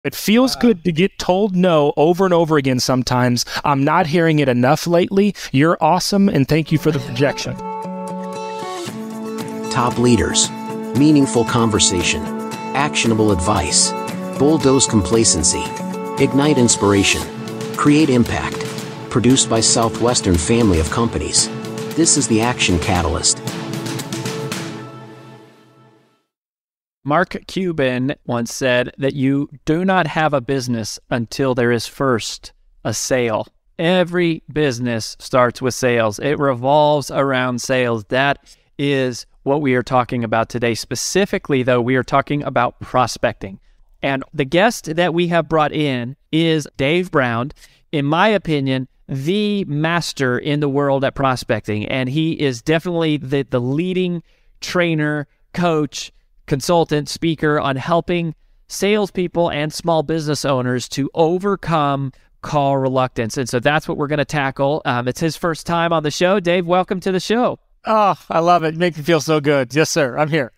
It feels good to get told no over and over again sometimes. I'm not hearing it enough lately. You're awesome, and thank you for the projection. Top leaders, meaningful conversation, actionable advice, bulldoze complacency, ignite inspiration, create impact. Produced by Southwestern family of companies. This is the Action Catalyst. Mark Cuban once said that you do not have a business until there is first a sale. Every business starts with sales. It revolves around sales. That is what we are talking about today. Specifically, though, we are talking about prospecting. And the guest that we have brought in is Dave Brown. In my opinion, the master in the world at prospecting. And he is definitely the leading trainer, coach, consultant, speaker on helping salespeople and small business owners to overcome call reluctance. And so that's what we're going to tackle. It's his first time on the show. Dave, welcome to the show. Oh, I love it. Make me feel so good. Yes, sir. I'm here.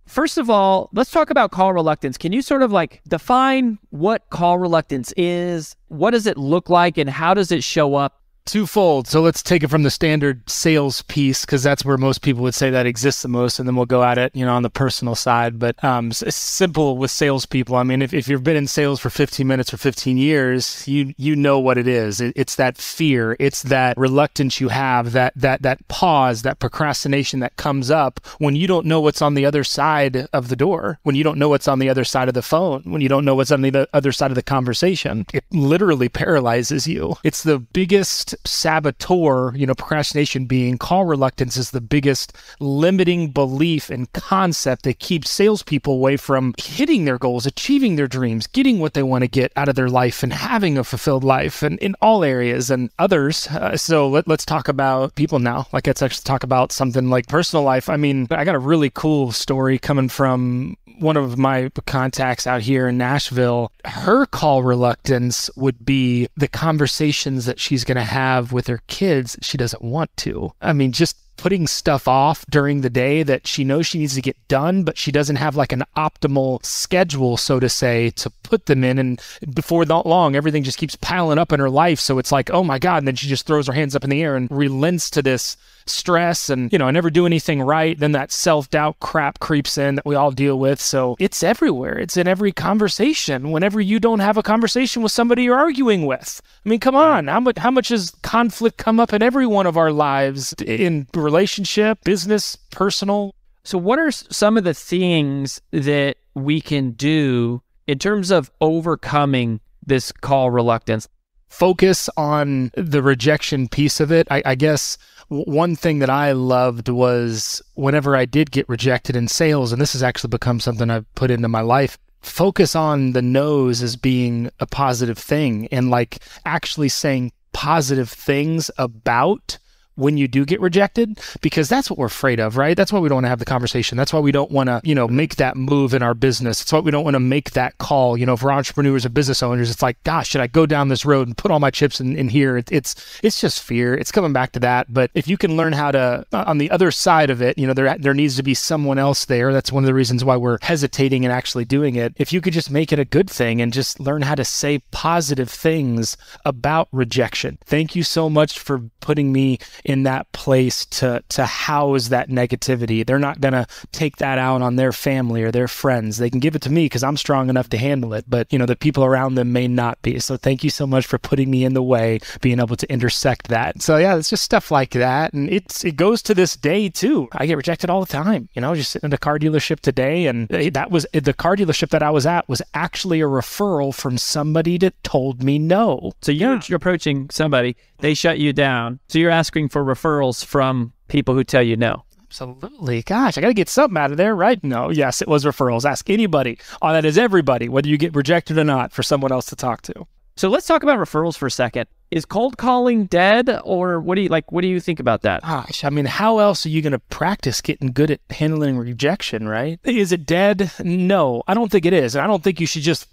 First of all, let's talk about call reluctance. Can you sort of like define what call reluctance is? What does it look like and how does it show up? Twofold. So let's take it from the standard sales piece, because that's where most people would say that exists the most, and then we'll go at it, on the personal side. But it's simple with salespeople. I mean, if you've been in sales for 15 minutes or 15 years, you know what it is. It's that fear. It's that reluctance you have, that pause, that procrastination that comes up when you don't know what's on the other side of the door, when you don't know what's on the other side of the phone, when you don't know what's on the other side of the conversation. It literally paralyzes you. It's the biggest saboteur, procrastination being call reluctance is the biggest limiting belief and concept that keeps salespeople away from hitting their goals, achieving their dreams, getting what they want to get out of their life and having a fulfilled life and in all areas and others. So let's talk about people now. Like, let's actually talk about something like personal life. I mean, I got a really cool story coming from one of my contacts out here in Nashville. Her call reluctance would be the conversations that she's going to have with her kids she doesn't want to. I mean, just putting stuff off during the day that she knows she needs to get done, but she doesn't have like an optimal schedule, so to say, to put them in. And before that long, everything just keeps piling up in her life. So it's like, oh my God. And then she just throws her hands up in the air and relents to this stress and, I never do anything right. Then that self-doubt crap creeps in that we all deal with. So it's everywhere. It's in every conversation. Whenever you don't have a conversation with somebody you're arguing with. I mean, come on. How much has conflict come up in every one of our lives, in relationship, business, personal? So what are some of the things that we can do in terms of overcoming this call reluctance? Focus on the rejection piece of it. I guess one thing that I loved was whenever I did get rejected in sales, and this has actually become something I've put into my life, focus on the no's as being a positive thing and like actually saying positive things about when you do get rejected, because that's what we're afraid of, right? That's why we don't want to have the conversation. That's why we don't want to, make that move in our business. It's why we don't want to make that call. For entrepreneurs and business owners, it's like, gosh, should I go down this road and put all my chips in here? It's just fear. It's coming back to that. But if you can learn how to, on the other side of it, there needs to be someone else there. That's one of the reasons why we're hesitating and actually doing it. If you could just make it a good thing and just learn how to say positive things about rejection. Thank you so much for putting me in that place to house that negativity. They're not going to take that out on their family or their friends. They can give it to me because I'm strong enough to handle it, but the people around them may not be. So thank you so much for putting me in the way, being able to intersect that. So yeah, it's just stuff like that. And it goes to this day too. I get rejected all the time. Just sitting at a car dealership today, and that was the car dealership that I was at was actually a referral from somebody that told me no. So you're approaching somebody, they shut you down. So you're asking for referrals from people who tell you no. Absolutely. Gosh, I got to get something out of there, right? No, yes, it was referrals. Ask anybody. That is everybody, whether you get rejected or not, for someone else to talk to. So let's talk about referrals for a second. Is cold calling dead, or what do you think about that? Gosh, I mean, how else are you going to practice getting good at handling rejection, right? Is it dead? No, I don't think it is. And I don't think you should just,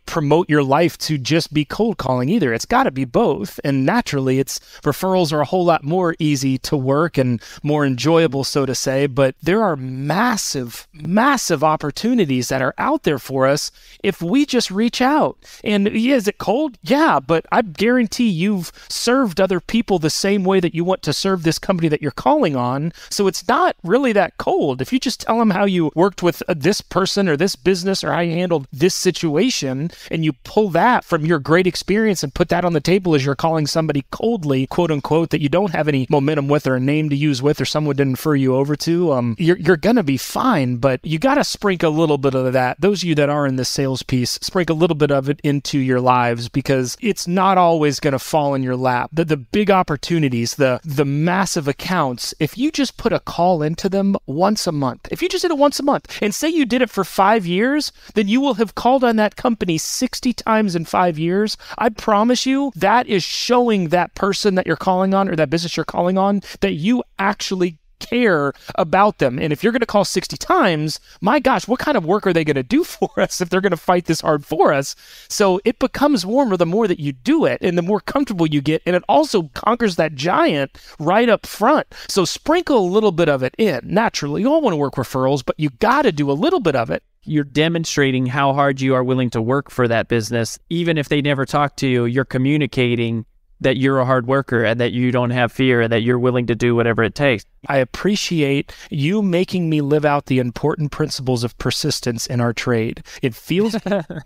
promote your life to just be cold calling either. It's got to be both. And naturally, referrals are a whole lot more easy to work and more enjoyable, so to say. But there are massive, massive opportunities that are out there for us if we just reach out. And is it cold? Yeah, but I guarantee you've served other people the same way that you want to serve this company that you're calling on. So it's not really that cold. If you just tell them how you worked with this person or this business or how you handled this situation, and you pull that from your great experience and put that on the table as you're calling somebody coldly, quote unquote, that you don't have any momentum with or a name to use with or someone didn't refer you over to, you're going to be fine. But you got to sprinkle a little bit of that. Those of you that are in the sales piece, sprinkle a little bit of it into your lives, because it's not always going to fall in your lap. The big opportunities, the massive accounts, if you just put a call into them once a month, if you just did it once a month and say you did it for 5 years, then you will have called on that company 60 times in 5 years. I promise you that is showing that person that you're calling on or that business you're calling on that you actually care about them. And if you're going to call 60 times, my gosh, what kind of work are they going to do for us if they're going to fight this hard for us? So it becomes warmer the more that you do it and the more comfortable you get. And it also conquers that giant right up front. So sprinkle a little bit of it in. Naturally, you all want to work referrals, but you got to do a little bit of it. You're demonstrating how hard you are willing to work for that business. Even if they never talk to you, you're communicating that you're a hard worker and that you don't have fear and that you're willing to do whatever it takes. I appreciate you making me live out the important principles of persistence in our trade. It feels,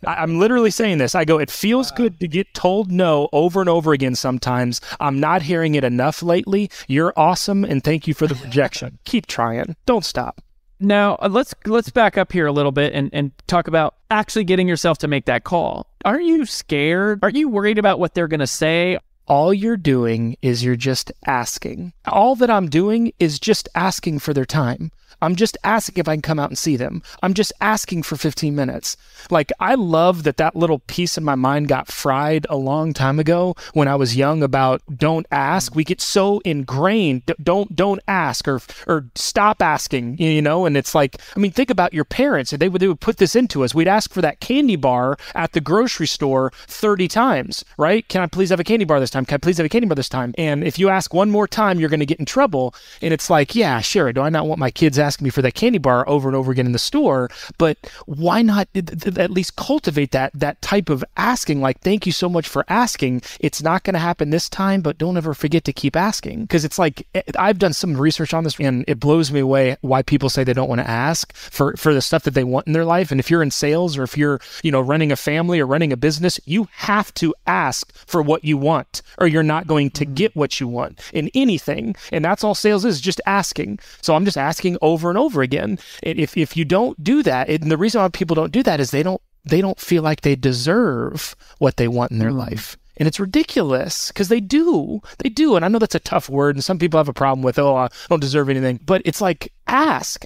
I'm literally saying this. It feels good to get told no over and over again sometimes. I'm not hearing it enough lately. You're awesome, and thank you for the rejection. Keep trying. Don't stop. Now, let's back up here a little bit and talk about actually getting yourself to make that call. Aren't you scared? Aren't you worried about what they're going to say? All you're doing is you're just asking. All that I'm doing is just asking for their time. I'm just asking if I can come out and see them. I'm just asking for 15 minutes. Like, I love that little piece in my mind got fried a long time ago when I was young about don't ask. We get so ingrained, don't ask or stop asking, and it's like, I mean, think about your parents. They would put this into us. We'd ask for that candy bar at the grocery store 30 times, right? Can I please have a candy bar this time? Can I please have a candy bar this time? And if you ask one more time, you're going to get in trouble. And it's like, yeah, sure. Do I not want my kids asking me for that candy bar over and over again in the store? But why not at least cultivate that type of asking? Like, thank you so much for asking. It's not going to happen this time, but don't ever forget to keep asking. Because it's like, I've done some research on this, and it blows me away why people say they don't want to ask for the stuff that they want in their life. And if you're in sales, or if you're, running a family or running a business, you have to ask for what you want, or you're not going to get what you want in anything. And that's all sales is, just asking. So I'm just asking over and over again. And if you don't do that, and the reason why people don't do that is they don't feel like they deserve what they want in their life. And it's ridiculous, because they do. And I know that's a tough word, and some people have a problem with, I don't deserve anything. But it's like, ask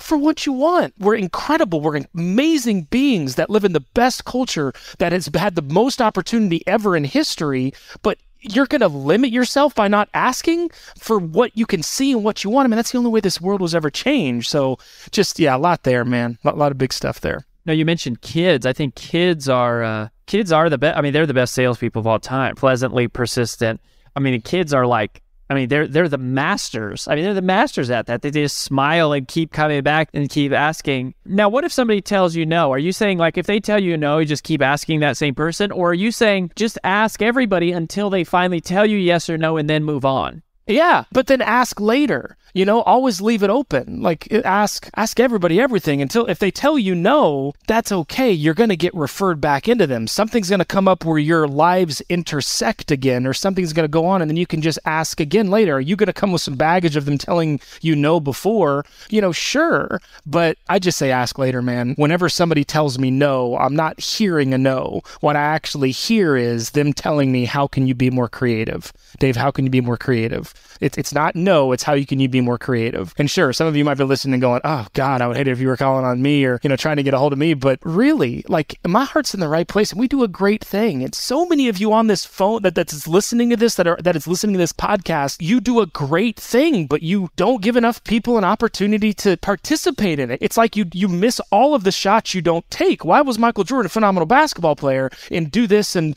for what you want. We're incredible. We're amazing beings that live in the best culture that has had the most opportunity ever in history. But you're going to limit yourself by not asking for what you can see and what you want. I mean, that's the only way this world was ever changed. So just, a lot there, man. A lot of big stuff there. Now, you mentioned kids. I think kids are the best. I mean, they're the best salespeople of all time. Pleasantly persistent. I mean, the kids are like, they're the masters. They're the masters at that. They just smile and keep coming back and keep asking. Now, what if somebody tells you no? Are you saying, like, if they tell you no, you just keep asking that same person? Or are you saying just ask everybody until they finally tell you yes or no and then move on? Yeah, but then ask later. Always leave it open. Like, ask everybody everything until, if they tell you no, that's okay. You're going to get referred back into them. Something's going to come up where your lives intersect again, or something's going to go on, and then you can just ask again later. Are you going to come with some baggage of them telling you no before? Sure. But I just say ask later, man. Whenever somebody tells me no, I'm not hearing a no. What I actually hear is them telling me, how can you be more creative? Dave, how can you be more creative? It's not no, it's how can you be more creative. And sure, some of you might be listening and going, oh God, I would hate it if you were calling on me or, trying to get a hold of me. But really, like, my heart's in the right place and we do a great thing. And so many of you on this phone that's listening to this, that is listening to this podcast, you do a great thing, but you don't give enough people an opportunity to participate in it. It's like you miss all of the shots you don't take. Why was Michael Jordan a phenomenal basketball player and do this and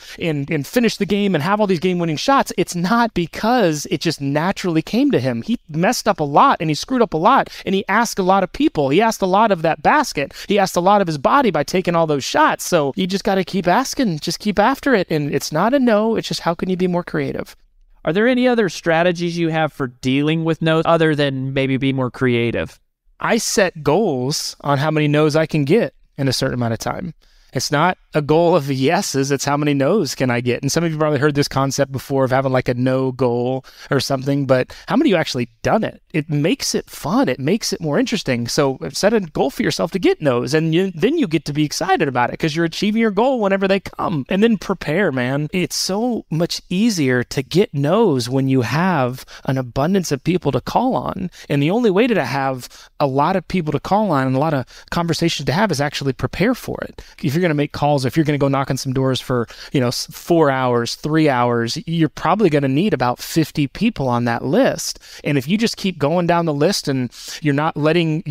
finish the game and have all these game-winning shots? It's not because it just naturally came to him. He messed up a lot and he screwed up a lot and he asked a lot of people. He asked a lot of that basket. He asked a lot of his body by taking all those shots. So you just got to keep asking, just keep after it. And it's not a no, it's just how can you be more creative? Are there any other strategies you have for dealing with no's other than maybe be more creative? I set goals on how many no's I can get in a certain amount of time. It's not a goal of yeses, it's how many no's can I get. And some of you probably heard this concept before of having like a no goal or something, but how many of you actually done it? It makes it fun. It makes it more interesting. So set a goal for yourself to get no's, and then you get to be excited about it because you're achieving your goal whenever they come. And then prepare, man. It's so much easier to get no's when you have an abundance of people to call on. And the only way to have a lot of people to call on and a lot of conversations to have is actually prepare for it. If you're going to make calls, if you're going to go knock on some doors for, 4 hours, 3 hours, you're probably going to need about 50 people on that list. And if you just keep going down the list and you're not letting,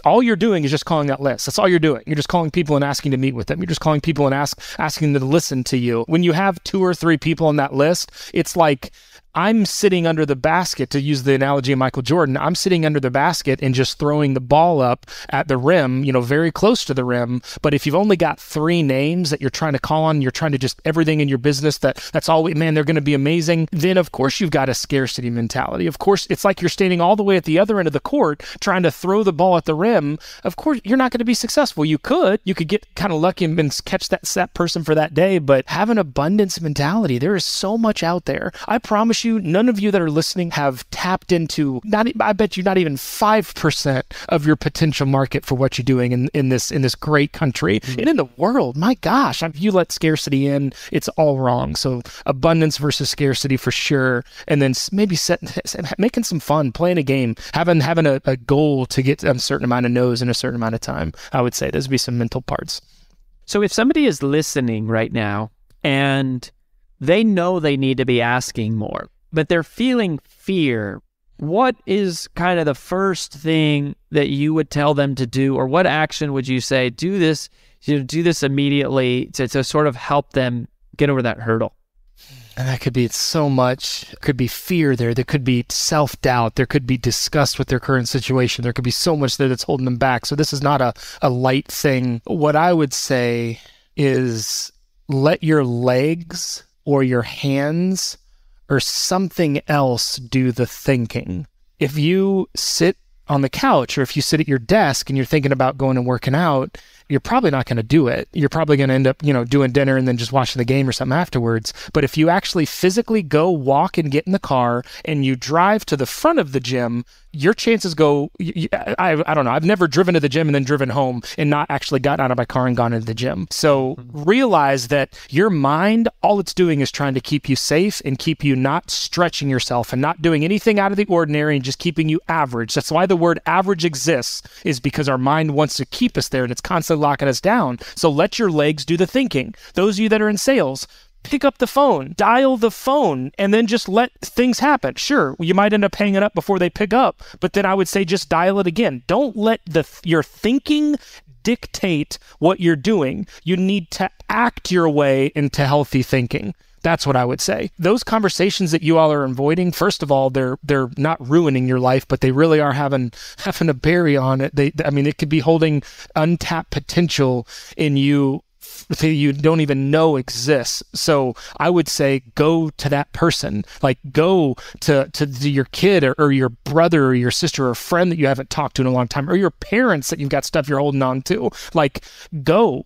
all you're doing is just calling that list. That's all you're doing. You're just calling people and asking to meet with them. You're just calling people and asking them to listen to you. When you have 2 or 3 people on that list, it's like, I'm sitting under the basket, to use the analogy of Michael Jordan. I'm sitting under the basket and just throwing the ball up at the rim, very close to the rim. But if you've only got 3 names that you're trying to call on, you're trying to just everything in your business that's all, man, they're going to be amazing. Then of course you've got a scarcity mentality. Of course, it's like you're standing all the way at the other end of the court trying to throw the ball at the rim. Of course, you're not going to be successful. You could get kind of lucky and catch that person for that day, but have an abundance mentality. There is so much out there. I promise you, none of you that are listening have tapped into, I bet you not even 5% of your potential market for what you're doing in this great country and in the world. My gosh, if you let scarcity in, it's all wrong. So abundance versus scarcity for sure. And then maybe making some fun, playing a game, having a goal to get a certain amount of no's in a certain amount of time. I would say those would be some mental parts. So if somebody is listening right now and they know they need to be asking more, but they're feeling fear, what is kind of the first thing that you would tell them to do, or what action would you say, do this immediately to sort of help them get over that hurdle? And that could be so much. It could be fear there. There could be self-doubt. There could be disgust with their current situation. There could be so much there that's holding them back. So this is not a light thing. What I would say is let your legs or your hands or something else do the thinking. If you sit on the couch or if you sit at your desk and you're thinking about going and working out, you're probably not going to do it. You're probably going to end up, doing dinner and then just watching the game or something afterwards. But if you actually physically go walk and get in the car and you drive to the front of the gym, your chances go, I don't know. I've never driven to the gym and then driven home and not actually gotten out of my car and gone into the gym. So realize that your mind, all it's doing is trying to keep you safe and keep you not stretching yourself and not doing anything out of the ordinary and just keeping you average. That's why the word average exists, is because our mind wants to keep us there and it's constantly locking us down. So let your legs do the thinking. Those of you that are in sales, pick up the phone, dial the phone, and then just let things happen. Sure, you might end up hanging up before they pick up, but then I would say just dial it again. Don't let your thinking dictate what you're doing. You need to act your way into healthy thinking. That's what I would say. Those conversations that you all are avoiding, first of all, they're not ruining your life, but they really are having a bearing on it. It could be holding untapped potential in you that you don't even know exists. So I would say go to that person, like go to your kid or your brother or your sister or friend that you haven't talked to in a long time, or your parents that you've got stuff you're holding on to. Like go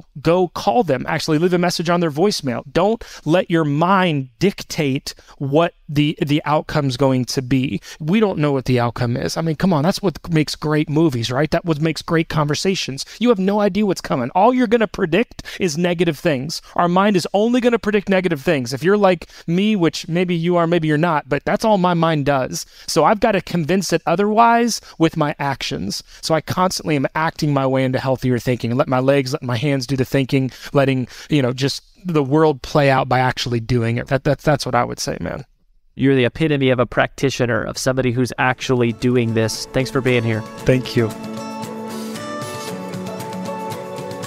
call them, actually leave a message on their voicemail. Don't let your mind dictate what the outcome's going to be. We don't know what the outcome is. I mean, come on, that's what makes great movies, right? That what makes great conversations. You have no idea what's coming. All you're going to predict is negative things. Our mind is only going to predict negative things. If you're like me, which maybe you are, maybe you're not, but that's all my mind does. So I've got to convince it otherwise with my actions. So I constantly am acting my way into healthier thinking, let my legs, let my hands do the thinking, letting, just the world play out by actually doing it. That's what I would say, man. You're the epitome of a practitioner, of somebody who's actually doing this. Thanks for being here. Thank you.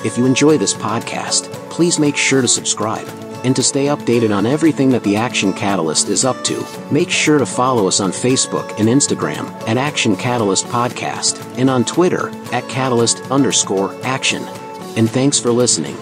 If you enjoy this podcast, please make sure to subscribe. And to stay updated on everything that the Action Catalyst is up to, make sure to follow us on Facebook and Instagram at Action Catalyst Podcast and on Twitter at Catalyst_Action. And thanks for listening.